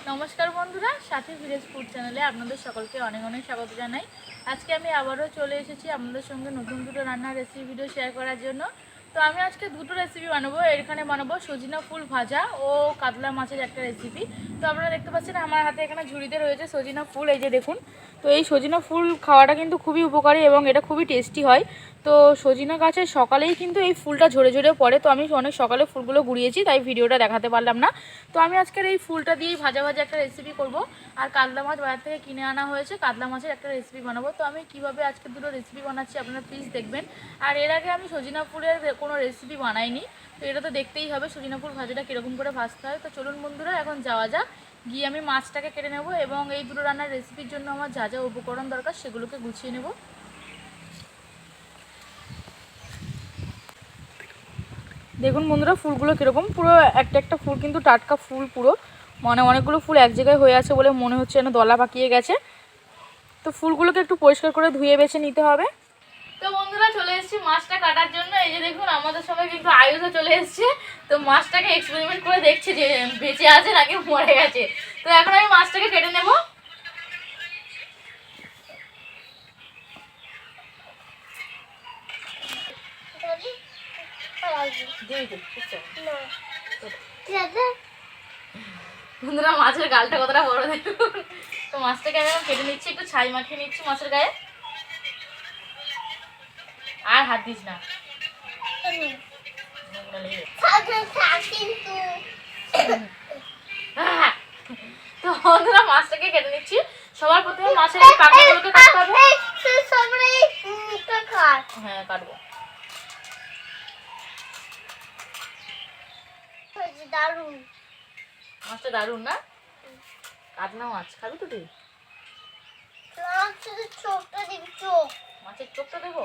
নমস্কার বন্ধুরা, সাথী village food চ্যানেলে আপনাদের সকলকে অনেক অনেক স্বাগত জানাই। আজকে আমি আবারও চলে এসেছি আপনাদের সঙ্গে নতুন দুটো রান্নার রেসিপি ভিডিও শেয়ার করার জন্য। তো আমি আজকে দুটো রেসিপি বানাবো। এখানে বানাবো সজিনা ফুল ভাজা ও কাতলা মাছের একটা রেসিপি। তো আপনারা দেখতে পাচ্ছেন আমার হাতে এখানে ঝুড়িতে রয়েছে সজিনা ফুল, এই যে দেখুন। তো এই সজিনা ফুল খাওয়াটা কিন্তু খুবই উপকারী এবং এটা খুবই টেস্টি হয়। তো সজিনা গাছের সকালেই কিন্তু এই ফুলটা ঝরে ঝরে পড়ে। তো আমি অনেক সকালে ফুলগুলো গুঁড়িয়েছি, তাই ভিডিওটা দেখাতে পারলাম না। তো আমি আজকের এই ফুলটা দিয়েই ভাজা ভাজা একটা রেসিপি করব। আর কাতলা মাছ বাজার থেকে কিনে আনা হয়েছে, কাতলা মাছের একটা রেসিপি বানাবো। তো আমি কিভাবে আজকে দুটো রেসিপি বানাচ্ছি আপনারা প্লিজ দেখবেন। আর এর আগে আমি সজিনা ফুলের কোনো রেসিপি বানাইনি, তো এটা তো দেখতেই হবে সজিনা ফুল ভাজাটা কীরকম করে ভাজতে হয়। তো চলুন বন্ধুরা, এখন যাওয়া যাক। গিয়ে আমি মাছটাকে কেটে নেব এবং এই দুটো রান্নার রেসিপির জন্য আমার যা যা উপকরণ দরকার সেগুলোকে গুছিয়ে নেব। দেখুন বন্ধুরা, ফুলগুলো কীরকম, পুরো একটা একটা ফুল কিন্তু টাটকা ফুল, পুরো মানে অনেকগুলো ফুল এক জায়গায় হয়ে আছে বলে মনে হচ্ছে যেন দলা পাকিয়ে গেছে। তো ফুলগুলোকে একটু পরিষ্কার করে ধুয়ে বেছে নিতে হবে। তো বন্ধুরা, চলে এসেছি মাছটা কাটার জন্য। এই যে দেখুন, আমাদের সঙ্গে কিন্তু আয়ুষও চলে এসেছে। তো মাছটাকে এক্সপেরিমেন্ট করে দেখছে যে বেঁচে আছে নাকি মরে গেছে। তো এখন আমি মাছটাকে কেটে নেব। বন্ধুরা, মাছের গালটা কতটা বড় দেখুন। তো মাছটাকে আমি এখন কেটে নিচ্ছি, একটু ছাই মাখিয়ে নিচ্ছি মাছের গায়ে। আর হাত দিস না। তো বন্ধুরা, মাছটাকে কেটে নিচ্ছি। সবার প্রথমে মাছের এই পাখনাগুলোকে কাটতে হবে। হ্যাঁ, কাটবো। দারুন মাছটা, দারুন না? কাতলা মাছ খাবি তো তুই? মাছের চোখটা দেবো।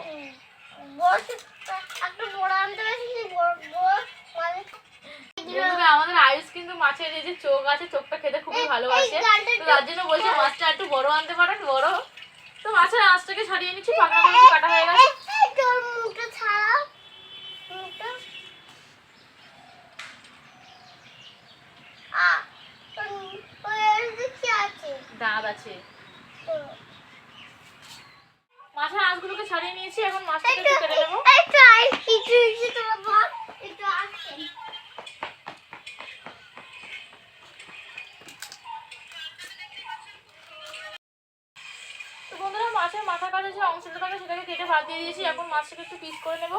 আমাদের আয়ুষ কিন্তু মাছের এই যে চোখ আছে, চোখটা খেতে খুবই ভালোবাসে। তো তার জন্য বলছে মাছটা একটু বড় আনতে পারেন, বড়। তো মাছের আঁশটাকে ছাড়িয়ে নিচ্ছি, পাখনাগুলো কাটা হয়ে গেছে। দাঁত আছে। মাছের আঁশগুলোকে ছাড়িয়ে নিয়েছি, এখন মাছটাকে একটু কেটে নেবো। তো বন্ধুরা, মাছের মাথা কাটা যে অংশটা থাকে সেটাকে কেটে বাদ দিয়ে দিয়েছি। এখন মাছটাকে একটু পিস করে নেব।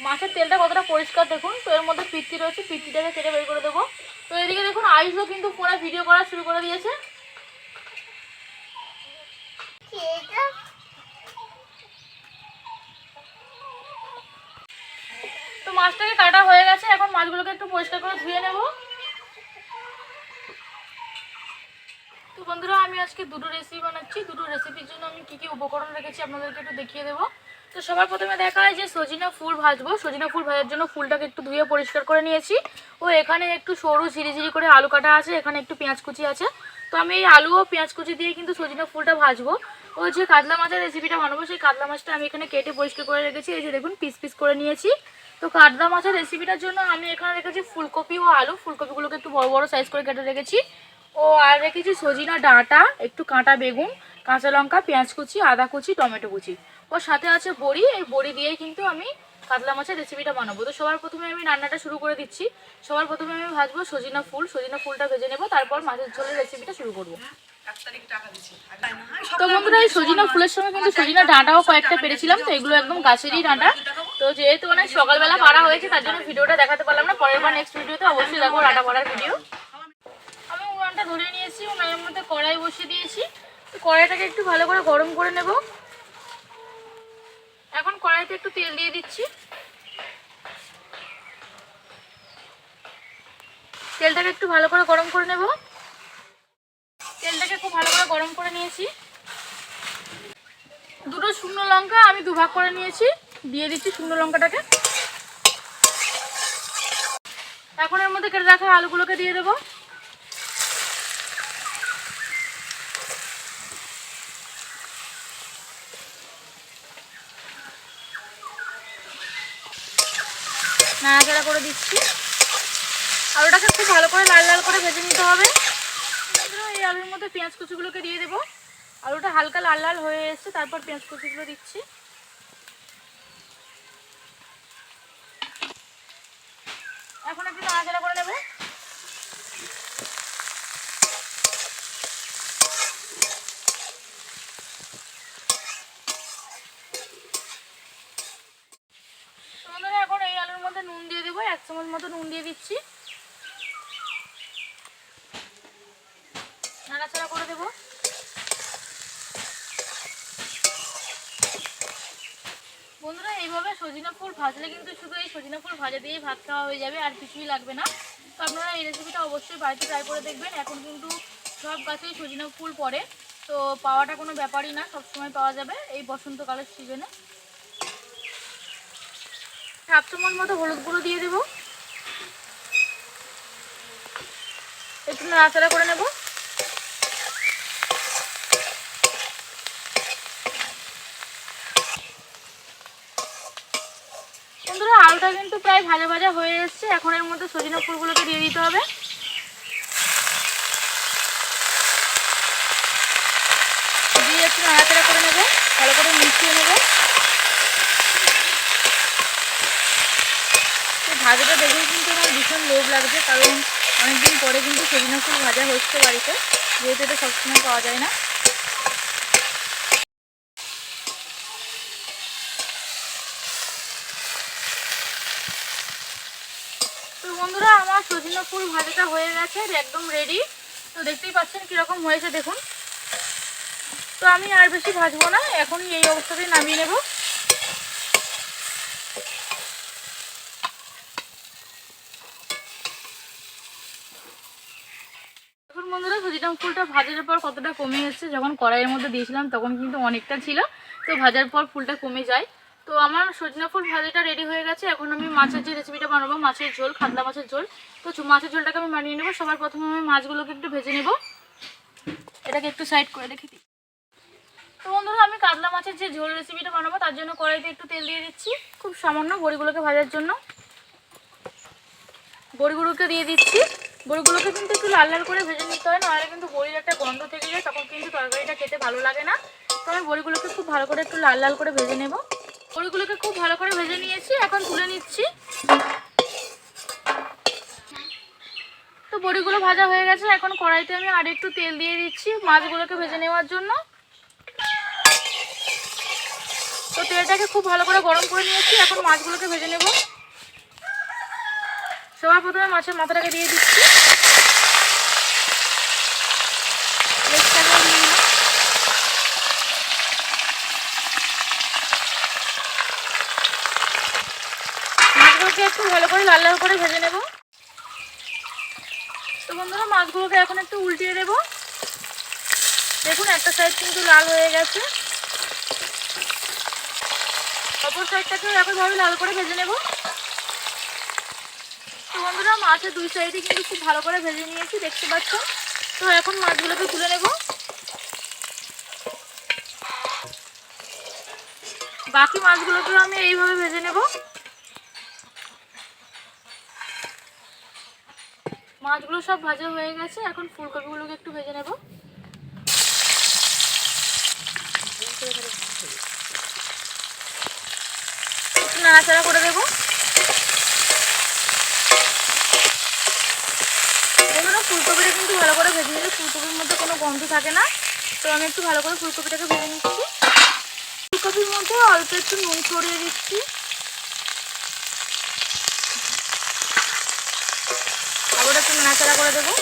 মাছের তেলটা কতটা পরিষ্কার দেখুন। তো এর মধ্যে পিত্তি রয়েছে, পিত্তিটাকে কেটে বের করে দেবো। তো এদিকে দেখুন, আয়ুষও কিন্তু ফোনে ভিডিও করা শুরু করে দিয়েছে। তো মাছটাকে কাটা হয়ে গেছে, এখন মাছগুলোকে একটু পরিষ্কার করে ধুয়ে নেব। তো বন্ধুরা, আমি আজকে দুটো রেসিপি বানাচ্ছি। দুটো রেসিপির জন্য আমি কী উপকরণ রেখেছি আপনাদেরকে একটু দেখিয়ে দেবো। তো সবার প্রথমে দেখা হয় যে সজিনা ফুল ভাজবো। সজিনা ফুল ভাজার জন্য ফুলটাকে একটু ধুয়ে পরিষ্কার করে নিয়েছি। ও এখানে একটু সরু ঝিরিঝিরি করে আলু কাটা আছে, এখানে একটু পেঁয়াজ কুচি আছে। তো আমি এই আলু ও পেঁয়াজ কুচি দিয়ে কিন্তু সজিনা ফুলটা ভাজবো। ও যে কাতলা মাছের রেসিপিটা বানাবো, সেই কাতলা মাছটা আমি এখানে কেটে পরিষ্কার করে রেখেছি। এই যে দেখুন, পিস পিস করে নিয়েছি। তো কাতলা মাছের রেসিপিটার জন্য আমি এখানে রেখেছি ফুলকপি ও আলু। ফুলকপিগুলোকে একটু বড় বড় সাইজ করে কেটে রেখেছি। ও আর রেখেছি সজিনা ডাঁটা, একটু কাঁটা বেগুন, কাঁচা লঙ্কা, পেঁয়াজ কুচি, আদা কুচি, টমেটো কুচি। ওর সাথে আছে বড়ি। এই বড়ি দিয়েই কিন্তু আমি কাতলা মাছের রেসিপিটা বানাবো। তো সবার প্রথমে আমি রান্নাটা শুরু করে দিচ্ছি। সবার প্রথমে আমি ভাজবো সজিনা ফুল। সজিনা ফুলটা ভেজে নেব, তারপর মাছের ঝোলের রেসিপিটা শুরু করবো। তো বন্ধুরা, এই সজিনা ফুলের সঙ্গে কিন্তু সজিনা ডাঁটাও কয়েকটা পেরেছিলাম। তো এগুলো একদম গাছেরই ডাঁটা। তো যেহেতু অনেক সকালবেলা পাড়া হয়েছে, তার জন্য ভিডিওটা দেখাতে পারলাম না। পরের বার নেক্সট ভিডিওতে অবশ্যই দেখো ডাঁটা পাড়ার ভিডিও। আমি উনানটা ধরে নিয়েছি, উনানের মধ্যে কড়াই বসিয়ে দিয়েছি। তো কড়াইটাকে একটু ভালো করে গরম করে নেব। এখন কড়াইতে একটু তেল দিয়ে দিচ্ছি। তেলটাকে একটু ভালো করে গরম করে নেব। তেলটাকে খুব ভালো করে গরম করে নিয়েছি। দুটো শুকনো লঙ্কা আমি দুভাগ করে নিয়েছি, দিয়ে দিচ্ছি শুকনো লঙ্কাটাকে। এখন এর মধ্যে কেটে রাখা আলুগুলোকে দিয়ে দেবো। নাড়াচাড়া করে দিচ্ছি। আলুটাকে খুব ভালো করে লাল লাল করে ভেজে নিতে হবে। এই আলুর মধ্যে পেঁয়াজ কুচিগুলোকে দিয়ে দেবো। আলুটা হালকা লাল লাল হয়ে এসছে, তারপর পেঁয়াজ কুচিগুলো দিচ্ছি। এখন একটু নাড়াচাড়া করে নেব। এখন এই আলুর মধ্যে নুন দিয়ে দেবো, 1 চামচ মতো নুন দিয়ে দিচ্ছি। নাড়াচাড়া করে দেবো। বন্ধুরা, এইভাবে সজিনা ফুল ভাজলে কিন্তু শুধু এই সজিনা ফুল ভাজা দিয়েই ভাত খাওয়া হয়ে যাবে, আর কিছুই লাগবে না। তো আপনারা এই রেসিপিটা অবশ্যই বাড়িতে ট্রাই করে দেখবেন। এখন কিন্তু সব গাছেই সজিনা ফুল পড়ে, তো পাওয়াটা কোনো ব্যাপারই না, সবসময় পাওয়া যাবে এই বসন্তকালের সিজনে। 1/2 চামচ মতো হলুদ গুঁড়ো দিয়ে দেবো। একটু নাড়াচাড়া করে নেব। বন্ধুরা, আলুটা কিন্তু প্রায় ভাজা ভাজা হয়ে এসছে। এখন এর মধ্যে সজিনা ফুলগুলোকে দিয়ে দিতে হবে। দিয়ে একটু নাড়াচাড়া করে নেব, ভালো করে মিশিয়ে নেব। তো ভাজাটা দেখেই কিন্তু আমার ভীষণ লোভ লাগছে, কারণ অনেকদিন পরে কিন্তু সজিনা ফুল ভাজা হচ্ছে বাড়িতে, যেহেতু এটা সবসময় পাওয়া যায় না। তো বন্ধুরা, আমার সজিনা ফুল ভাজাটা হয়ে গেছে, একদম রেডি। তো দেখতেই পাচ্ছেন কীরকম হয়েছে, দেখুন। তো আমি আর বেশি ভাজবো না, এখনই এই অবস্থাতেই নামিয়ে নেব। এখন বন্ধুরা, সজিনা ফুলটা ভাজার পর কতটা কমে এসেছে। যখন কড়াইয়ের মধ্যে দিয়েছিলাম তখন কিন্তু অনেকটা ছিল, তো ভাজার পর ফুলটা কমে যায়। তো আমার সজিনা ফুল ভাজাটা রেডি হয়ে গেছে। এখন আমি মাছের যে রেসিপিটা বানাবো, মাছের ঝোল, কাতলা মাছের ঝোল। তো মাছের ঝোলটাকে আমি বানিয়ে নেবো। সবার প্রথমে আমি মাছগুলোকে একটু ভেজে নেব। এটাকে একটু সাইড করে রেখে দিই। তো বন্ধুরা, আমি কাতলা মাছের যে ঝোল রেসিপিটা বানাবো তার জন্য কড়াইতে একটু তেল দিয়ে দিচ্ছি, খুব সামান্য, বড়িগুলোকে ভাজার জন্য। বড়িগুলোকে দিয়ে দিচ্ছি। বড়িগুলোকে কিন্তু একটু লাল লাল করে ভেজে নিতে হয়, নাহলে কিন্তু বড়ির একটা গন্ধ থেকে যায়, তখন কিন্তু তরকারিটা খেতে ভালো লাগে না। তো আমি বড়িগুলোকে খুব ভালো করে একটু লাল লাল করে ভেজে নেব। বড়িগুলোকে খুব ভালো করে ভেজে নিয়েছি, এখন তুলে নিচ্ছি। তো বড়িগুলো ভাজা হয়ে গেছে। এখন কড়াইতে আমি আর একটু তেল দিয়ে দিচ্ছি মাছগুলোকে ভেজে নেওয়ার জন্য। তো তেলটাকে খুব ভালো করে গরম করে নিয়েছি, এখন মাছগুলোকে ভেজে নেব। সবার প্রথমে মাছের মাথাটাকে দিয়ে দিচ্ছি। মাছগুলোকে একটু ভালো করে লাল লাল করে ভেজে নেব। তো বন্ধুরা, মাছগুলোকে এখন একটু উল্টিয়ে দেব। দেখুন, একটা সাইড কিন্তু লাল হয়ে গেছে, অপর সাইডটাকেও একইভাবে লাল করে ভেজে নেব। তো বন্ধুরা, মাছের দুই সাইডে কিন্তু খুব ভালো করে ভেজে নিয়েছি, দেখতে পাচ্ছ। তো এখন মাছগুলোকে তুলে নেব। বাকি মাছগুলোকেও আমি এইভাবে ভেজে নেব। মাছগুলো সব ভাজা হয়ে গেছে। এখন ফুলকপিগুলোকে একটু ভেজে নেব। একটু নাড়াচাড়া করে দেবো। বন্ধুরা, ফুলকপিটা কিন্তু ভালো করে ভেজে নিলে ফুলকপির মধ্যে কোনো গন্ধ থাকে না। তো আমি একটু ভালো করে ফুলকপিটাকে ভেজে নিচ্ছি। ফুলকপির মধ্যে অল্প একটু নুন ছড়িয়ে দিচ্ছি। আবার একটু নাড়াচাড়া করে দেবো।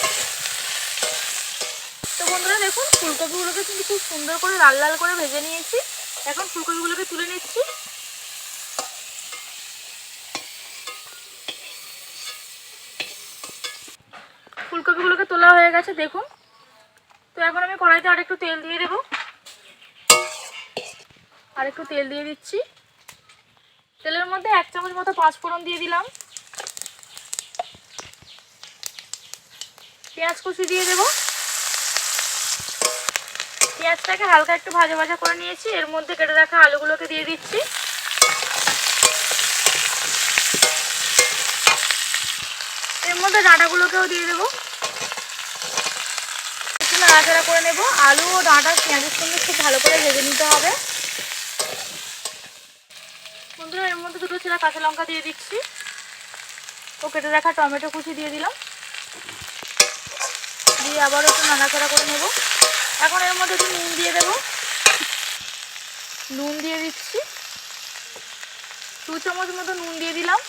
তো বন্ধুরা, দেখুন, ফুলকপিগুলোকে কিন্তু খুব সুন্দর করে লাল লাল করে ভেজে নিয়েছি। এখন ফুলকপিগুলোকে তুলে নিচ্ছি। ফুলকপিগুলোকে তোলা হয়ে গেছে, দেখুন। তো এখন আমি কড়াইতে আরেকটু তেল দিয়ে দেবো। আরেকটু তেল দিয়ে দিচ্ছি। তেলের মধ্যে 1 চামচ মতো 5 ফোড়ন দিয়ে দিলাম। পেঁয়াজ কুচি দিয়ে দেবো। পেঁয়াজটাকে হালকা একটু ভাজা ভাজা করে নিয়েছি। এর মধ্যে কেটে রাখা আলুগুলোকে দিয়ে দিচ্ছি। মধ্যে ডাঁটাগুলোকেও দিয়ে দেবো, একটু নাড়াচাড়া করে নেব। আলু ও ডাঁটা পেঁয়াজের সঙ্গে খুব ভালো করে ভেজে নিতে হবে। বন্ধুরা এর মধ্যে দুটো ছেঁড়া কাঁচা লঙ্কা দিয়ে দিচ্ছি ও কেটে রাখা টমেটো কুচি দিয়ে দিলাম, দিয়ে আবারও একটু নাড়াচাড়া করে নেব। এখন এর মধ্যে একটু নুন দিয়ে দেবো, নুন দিয়ে দিচ্ছি 2 চামচ মতো নুন দিয়ে দিলাম।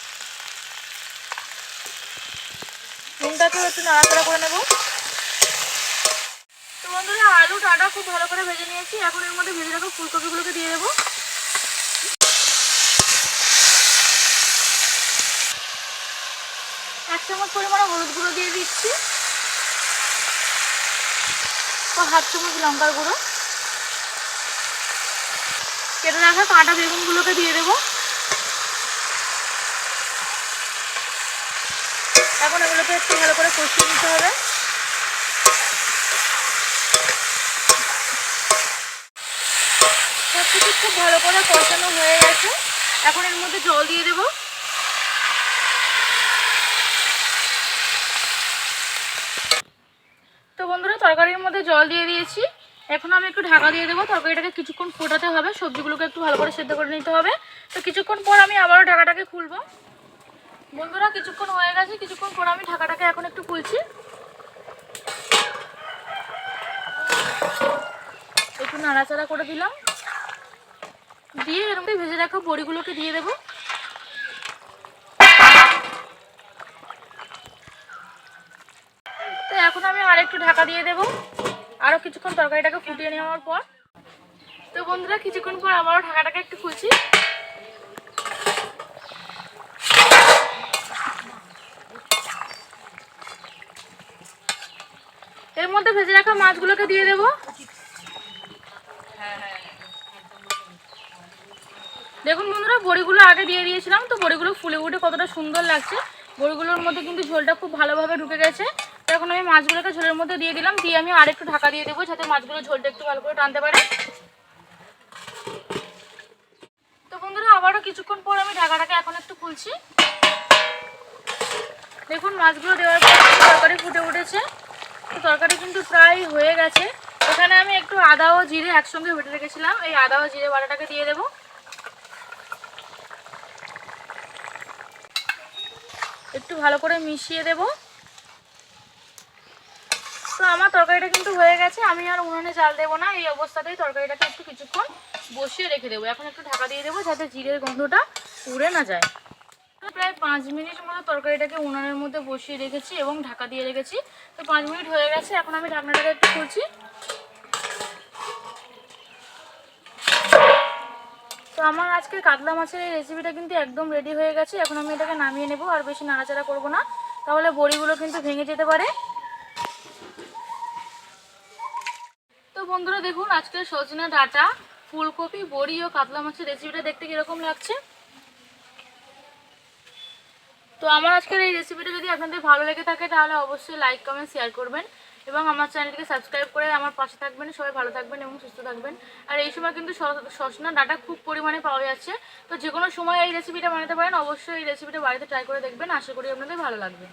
নুনটাকেও একটু নাড়াচাড়া করে নেব। তো বন্ধুরা আলু ডাঁটা খুব ভালো করে ভেজে নিয়েছি। এখন এর মধ্যে ভেজে রাখা ফুলকপিগুলোকে দিয়ে দেবো। 1 চামচ পরিমাণে হলুদ গুঁড়ো দিয়ে দিচ্ছি ও 1/2 চামচ লঙ্কার গুঁড়ো। কেটে রাখা কাঁটা বেগুনগুলোকে দিয়ে দেবো। এখন এগুলোকে একটু ভালো করে কষিয়ে নিতে হবে। সবকিছু খুব ভালো করে কষানো হয়ে গেছে। এখন এর মধ্যে জল দিয়ে দেবো। তো বন্ধুরা তরকারির মধ্যে জল দিয়ে দিয়েছি। এখন আমি একটু ঢাকা দিয়ে দেবো। তরকারিটাকে কিছুক্ষণ ফোটাতে হবে, সবজিগুলোকে একটু ভালো করে সেদ্ধ করে নিতে হবে। তো কিছুক্ষণ পর আমি আবারও ঢাকাটাকে খুলবো। বন্ধুরা কিছুক্ষণ হয়ে গেছে, কিছুক্ষণ পর আমি ঢাকাটাকে এখন একটু খুলছি। একটু নাড়াচাড়া করে দিলাম, দিয়ে এর মধ্যে ভেজে রাখা বড়িগুলোকে দিয়ে দেবো। তো এখন আমি আরেকটু ঢাকা দিয়ে দেবো আরও কিছুক্ষণ তরকারিটাকে ফুটিয়ে নেওয়ার পর। তো বন্ধুরা কিছুক্ষণ পর আবারও ঢাকাটাকে একটু খুলছি। এর মধ্যে ভেজে রাখা মাছগুলোকে দিয়ে দেবো। দেখুন বন্ধুরা বড়িগুলো আগে দিয়ে দিয়েছিলাম, তো বড়িগুলো ফুলে উঠে কতটা সুন্দর লাগছে। বড়িগুলোর মধ্যে কিন্তু ঝোলটা খুব ভালোভাবে ঢুকে গেছে। তো এখন আমি মাছগুলোকে ঝোলের মধ্যে দিয়ে দিলাম, দিয়ে আমি আরেকটু ঢাকা দিয়ে দেবো যাতে মাছগুলো ঝোলটা একটু ভালো করে টানতে পারে। তো বন্ধুরা আবারও কিছুক্ষণ পর আমি ঢাকাটাকে এখন একটু খুলছি। দেখুন মাছগুলো দেওয়ার পর তরকারি ফুটে উঠেছে। তো তরকারি কিন্তু প্রায় হয়ে গেছে। এখানে আমি একটু আদা ও জিরে একসঙ্গে বেটে রেখেছিলাম, এই আদা ও জিরে বাটাটাকে দিয়ে দেবো। একটু ভালো করে মিশিয়ে দেব। তো আমার তরকারিটা কিন্তু হয়ে গেছে, আমি আর উনুনে জাল দেবো না। এই অবস্থাতেই তরকারিটাকে একটু কিছুক্ষণ বসিয়ে রেখে দেবো। এখন একটু ঢাকা দিয়ে দেবো যাতে জিরের গন্ধটা উড়ে না যায়। প্রায় 5 মিনিট মতো তরকারিটাকে উনুনের মধ্যে বসিয়ে রেখেছি এবং ঢাকা দিয়ে রেখেছি। তো 5 মিনিট হয়ে গেছে। এখন আমি ঢাকনাটাকে একটু খুলছি। তো আমার আজকে কাতলা মাছের এই রেসিপিটা কিন্তু একদম রেডি হয়ে গেছে। এখন আমি এটাকে নামিয়ে নেব, আর বেশি নাড়াচাড়া করব না, তাহলে বড়িগুলো কিন্তু ভেঙে যেতে পারে। তো বন্ধুরা দেখুন আজকে সজনা ডাঁটা, ফুলকপি, বড়ি ও কাতলা মাছের রেসিপিটা দেখতে কীরকম লাগছে। তো আমার আজকের এই রেসিপিটা যদি আপনাদের ভালো লেগে থাকে তাহলে অবশ্যই লাইক কমেন্ট শেয়ার করবেন এবং আমার চ্যানেলটিকে সাবস্ক্রাইব করে আমার পাশে থাকবেন। সবাই ভালো থাকবেন এবং সুস্থ থাকবেন। আর এই সময় কিন্তু সজনা ডাঁটা খুব পরিমাণে পাওয়া যাচ্ছে। তো যে কোনো সময় এই রেসিপিটা বানাতে পারেন। অবশ্যই এই রেসিপিটা বাড়িতে ট্রাই করে দেখবেন, আশা করি আপনাদের ভালো লাগবে।